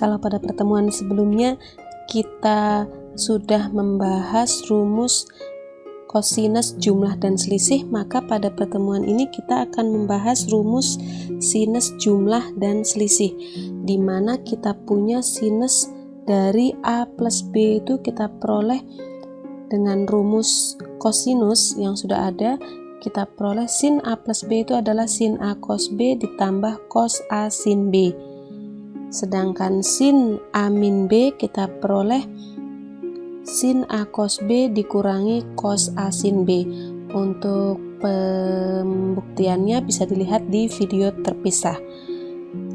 kalau pada pertemuan sebelumnya kita sudah membahas rumus kosinus jumlah dan selisih, maka pada pertemuan ini kita akan membahas rumus sinus jumlah dan selisih, di mana kita punya sinus dari A plus B itu kita peroleh dengan rumus kosinus yang sudah ada. Kita peroleh sin A plus B itu adalah sin A cos B ditambah cos A sin B. Sedangkan sin A min B kita peroleh sin A cos B dikurangi cos A sin B. Untuk pembuktiannya bisa dilihat di video terpisah.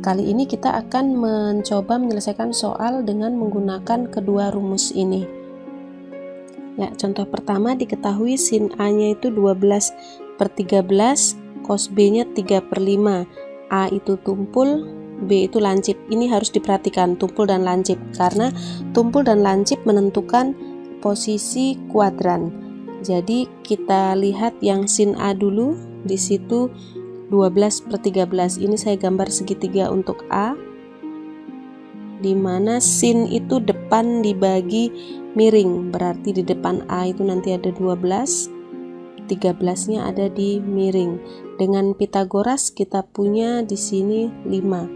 Kali ini kita akan mencoba menyelesaikan soal dengan menggunakan kedua rumus ini. Ya, contoh pertama diketahui sin A-nya itu 12/13, cos B-nya 3/5. A itu tumpul, B itu lancip. Ini harus diperhatikan, tumpul dan lancip, karena tumpul dan lancip menentukan posisi kuadran. Jadi kita lihat yang sin A dulu, di situ 12/13. Ini saya gambar segitiga untuk A, di mana sin itu depan dibagi miring, berarti di depan A itu nanti ada 12, 13-nya ada di miring. Dengan Pitagoras kita punya di sini 5.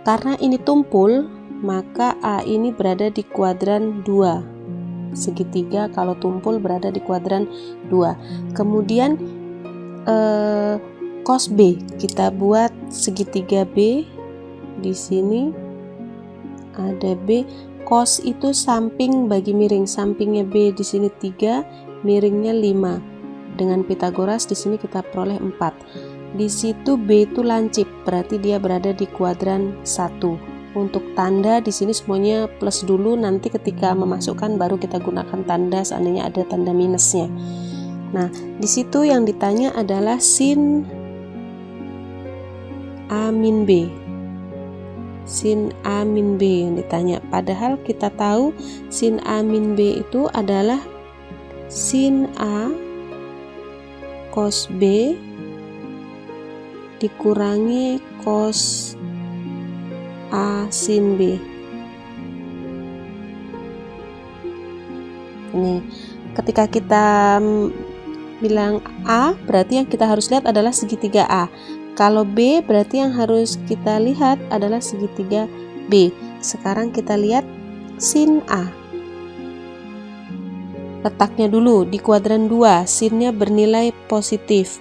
Karena ini tumpul, maka A ini berada di kuadran 2. Segitiga kalau tumpul berada di kuadran 2. Kemudian cos B kita buat segitiga B, di sini ada B. Cos itu samping bagi miring, sampingnya B di sini 3, miringnya 5. Dengan Pitagoras di sini kita peroleh 4. Di situ B itu lancip, berarti dia berada di kuadran 1. Untuk tanda di sini semuanya plus dulu, nanti ketika memasukkan baru kita gunakan tanda seandainya ada tanda minusnya. Nah, di situ yang ditanya adalah sin A min B. Sin A min B yang ditanya, padahal kita tahu sin A min B itu adalah sin A cos B dikurangi cos A sin B. Ini ketika kita bilang A, berarti yang kita harus lihat adalah segitiga A. Kalau B, berarti yang harus kita lihat adalah segitiga B. Sekarang kita lihat sin A. Letaknya dulu di kuadran 2, sinnya bernilai positif.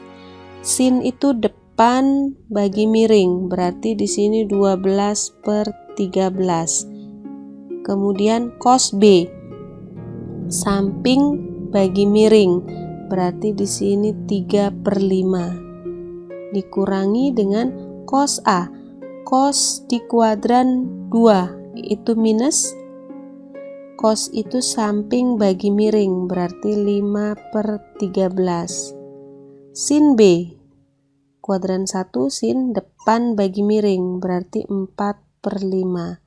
Sin itu depan bagi miring, berarti di sini 12/13. Kemudian cos B, samping bagi miring, berarti di sini 3/5. Dikurangi dengan cos A. Cos di kuadran 2 itu minus, cos itu samping bagi miring, berarti 5/13. Sin B, kuadran 1, sin depan bagi miring, berarti 4/5.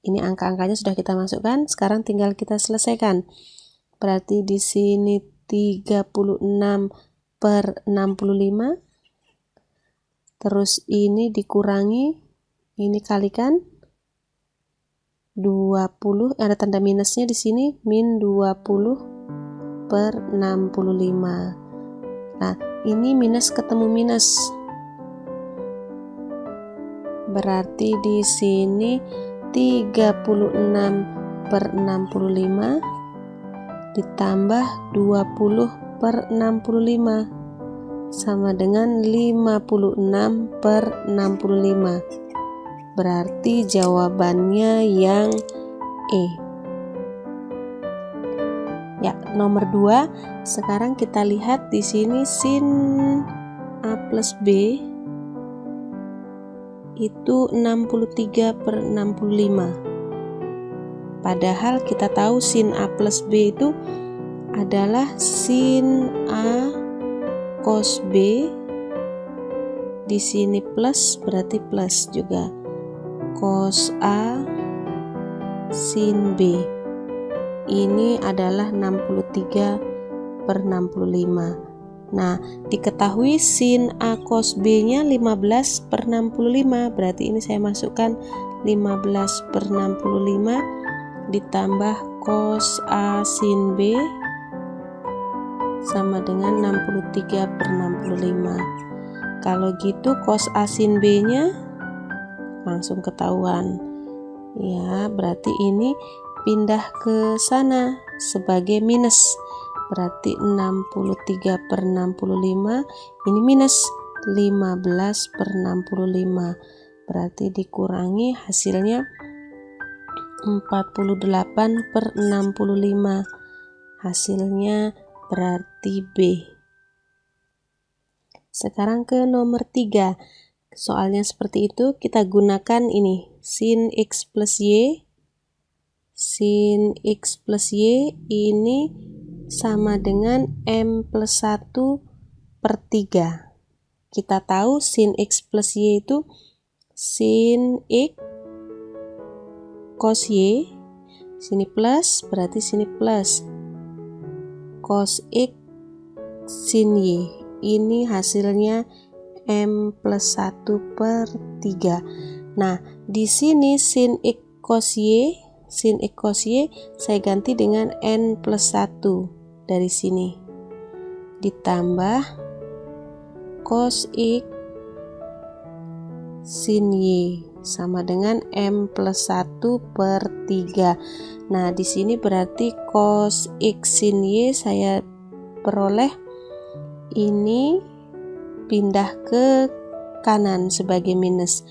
Ini angka-angkanya sudah kita masukkan, sekarang tinggal kita selesaikan. Berarti di sini 36/65. Terus ini dikurangi, ini kalikan 20, ada tanda minusnya di sini, min 20/65. Nah, ini minus ketemu minus. Berarti di sini 36/65 ditambah 20/65 sama dengan 56/65. Berarti jawabannya yang E. Ya, nomor 2. Sekarang kita lihat di sini sin A plus B itu 63/65. Padahal kita tahu sin A plus B itu adalah sin A cos B, di sini plus berarti plus juga cos A sin B. Ini adalah 63/65. Nah, diketahui sin A cos B nya 15/65, berarti ini saya masukkan 15/65 ditambah cos A sin B sama dengan 63/65. Kalau gitu cos A sin B nya langsung ketahuan ya, berarti ini pindah ke sana sebagai minus, berarti 63/65 ini minus 15/65, berarti dikurangi hasilnya 48/65, hasilnya berarti B. Sekarang ke nomor 3. Soalnya seperti itu, kita gunakan ini sin X plus Y. Sin X plus Y ini sama dengan M plus 1/3. Kita tahu sin X plus Y itu sin X cos Y, sini plus berarti sini plus cos X sin Y, ini hasilnya M plus 1/3. Nah, di sini sin X cos Y, sin X cos Y saya ganti dengan N plus 1 dari sini. Ditambah cos X sin Y sama dengan M plus 1/3. Nah, di sini berarti cos X sin Y saya peroleh ini pindah ke kanan sebagai minus,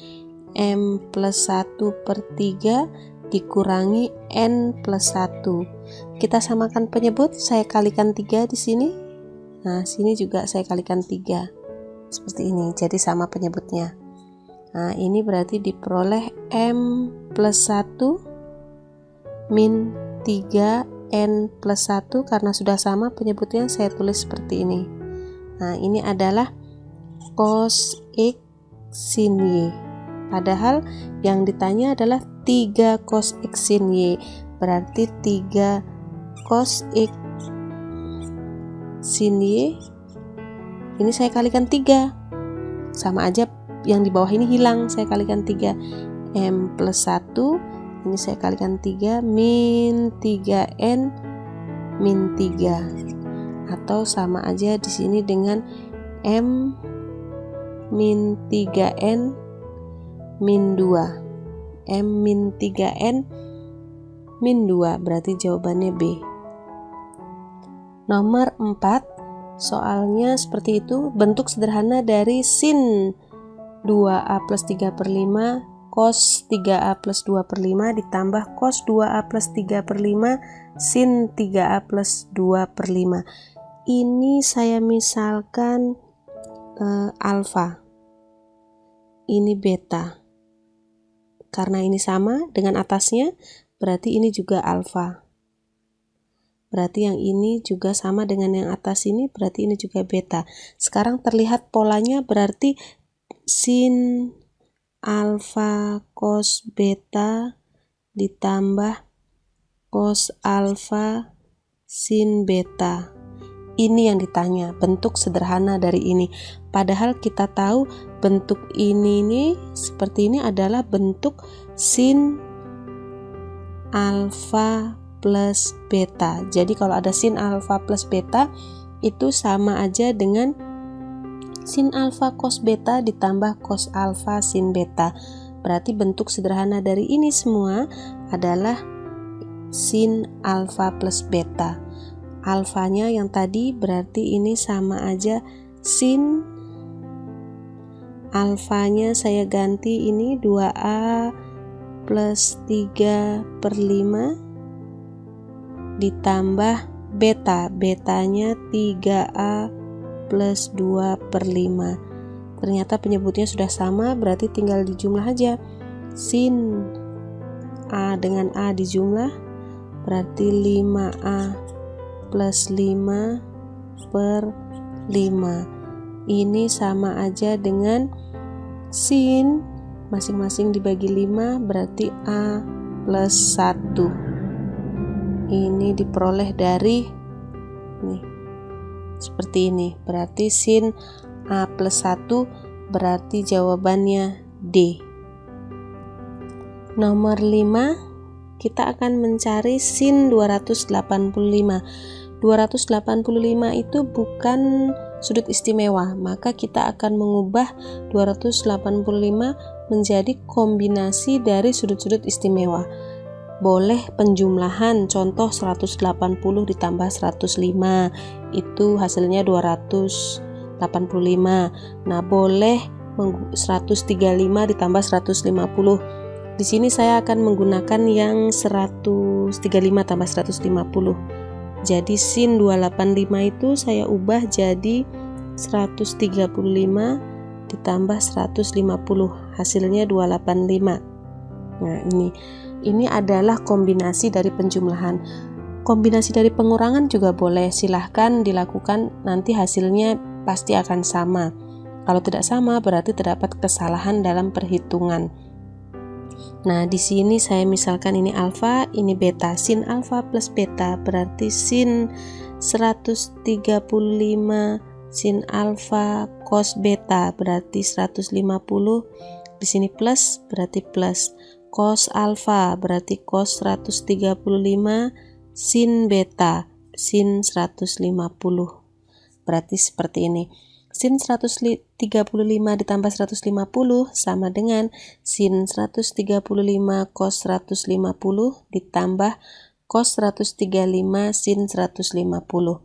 M plus 1/3 dikurangi N plus 1. Kita samakan penyebut, saya kalikan 3 di sini. Nah, sini juga saya kalikan 3. Seperti ini, jadi sama penyebutnya. Nah, ini berarti diperoleh M plus 1 min 3 N plus 1, karena sudah sama penyebutnya saya tulis seperti ini. Nah, ini adalah cos X sin Y. Padahal yang ditanya adalah 3 cos X sin Y. Berarti 3 cos X sin Y ini saya kalikan 3. Sama aja, yang di bawah ini hilang, saya kalikan 3. M plus 1 ini saya kalikan 3 min 3N min 3. Atau sama aja di sini dengan M min 3N min 2. M min 3N min 2, berarti jawabannya B. Nomor 4, soalnya seperti itu, bentuk sederhana dari sin 2A plus 3/5 cos 3A plus 2/5 ditambah cos 2A plus 3/5 sin 3A plus 2/5. Ini saya misalkan alfa, ini beta. Karena ini sama dengan atasnya, berarti ini juga alfa. Berarti yang ini juga sama dengan yang atas ini, berarti ini juga beta. Sekarang terlihat polanya, berarti sin alfa cos beta ditambah cos alfa sin beta. Ini yang ditanya, bentuk sederhana dari ini. Padahal kita tahu bentuk ini nih, seperti ini adalah bentuk sin alfa plus beta. Jadi kalau ada sin alfa plus beta itu sama aja dengan sin alfa cos beta ditambah cos alfa sin beta. Berarti bentuk sederhana dari ini semua adalah sin alfa plus beta. Alfanya yang tadi berarti ini sama aja sin alfanya saya ganti ini 2A plus 3/5 ditambah beta, betanya 3A plus 2/5. Ternyata penyebutnya sudah sama, berarti tinggal dijumlah aja. Sin A dengan A dijumlah, berarti 5A plus 5/5. Ini sama aja dengan sin masing-masing dibagi 5, berarti A plus 1. Ini diperoleh dari nih, seperti ini. Berarti sin A plus 1, berarti jawabannya D. Nomor 5, kita akan mencari sin 285. 285 itu bukan sudut istimewa, maka kita akan mengubah 285 menjadi kombinasi dari sudut-sudut istimewa. Boleh penjumlahan, contoh 180 ditambah 105, itu hasilnya 285. Nah, boleh 135 ditambah 150. Di sini saya akan menggunakan yang 135 tambah 150. Jadi sin 285 itu saya ubah jadi 135 ditambah 150. Hasilnya 285. Nah, ini adalah kombinasi dari penjumlahan. Kombinasi dari pengurangan juga boleh, silahkan dilakukan, nanti hasilnya pasti akan sama. Kalau tidak sama berarti terdapat kesalahan dalam perhitungan. Nah, di sini saya misalkan ini alfa, ini beta. Sin alfa plus beta berarti sin 135 sin alfa cos beta berarti 150. Di sini plus berarti plus. Cos alfa berarti cos 135 sin beta sin 150. Berarti seperti ini. Sin 135 ditambah 150 sama dengan sin 135 cos 150 ditambah cos 135 sin 150.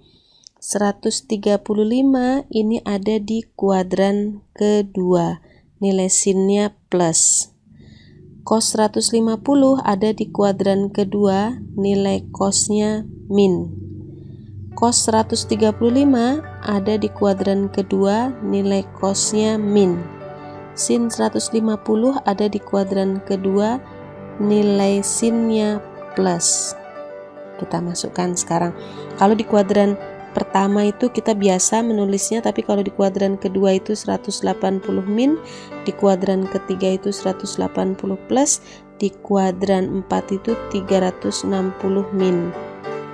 135 ini ada di kuadran kedua, nilai sinnya plus. Cos 150 ada di kuadran kedua, nilai cosnya min. Cos 135 ada di kuadran kedua, nilai cosnya min. Sin 150 ada di kuadran kedua, nilai sinnya plus. Kita masukkan sekarang. Kalau di kuadran pertama itu kita biasa menulisnya, tapi kalau di kuadran kedua itu 180 min, di kuadran ketiga itu 180 plus, di kuadran 4 itu 360 min.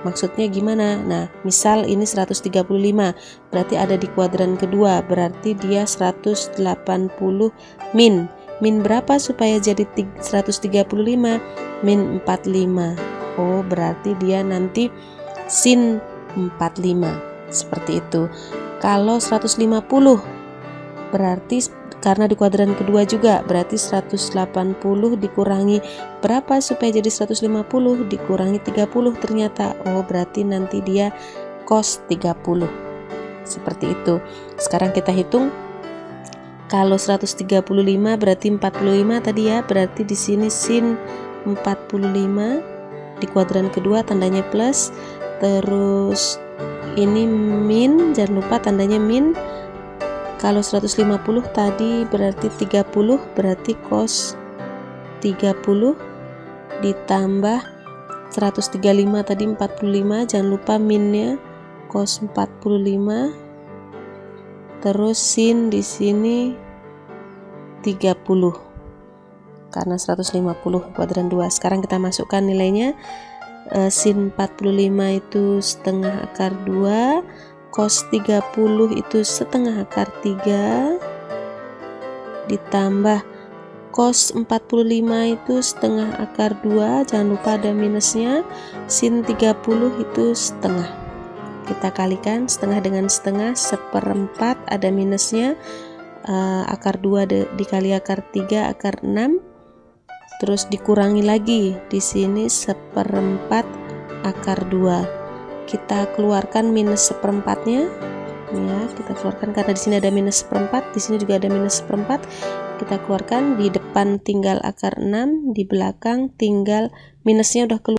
Maksudnya gimana? Nah, misal ini 135, berarti ada di kuadran kedua, berarti dia 180 min. Min berapa supaya jadi 135? Min 45. Oh, berarti dia nanti sin 45. Seperti itu. Kalau 150 berarti karena di kuadran kedua juga, berarti 180 dikurangi berapa supaya jadi 150? Dikurangi 30 ternyata. Oh, berarti nanti dia cos 30. Seperti itu. Sekarang kita hitung. Kalau 135 berarti 45 tadi ya, berarti di sini sin 45, di kuadran kedua tandanya plus, terus ini min, jangan lupa tandanya min. Kalau 150 tadi berarti 30, berarti cos 30 ditambah 135 tadi 45, jangan lupa minnya cos 45. Terus sin di sini 30 karena 150 kuadran 2. Sekarang kita masukkan nilainya. Sin 45 itu setengah akar 2, cos 30 itu setengah akar 3, ditambah cos 45 itu setengah akar 2, jangan lupa ada minusnya. Sin 30 itu setengah, kita kalikan setengah dengan setengah, seperempat ada minusnya. Akar 2 dikali akar 3 akar 6, terus dikurangi lagi, di sini seperempat akar 2. Kita keluarkan minus seperempatnya ya, kita keluarkan karena di sini ada minus seperempat, di sini juga ada minus seperempat. Kita keluarkan, di depan tinggal akar 6, di belakang tinggal minusnya udah keluar.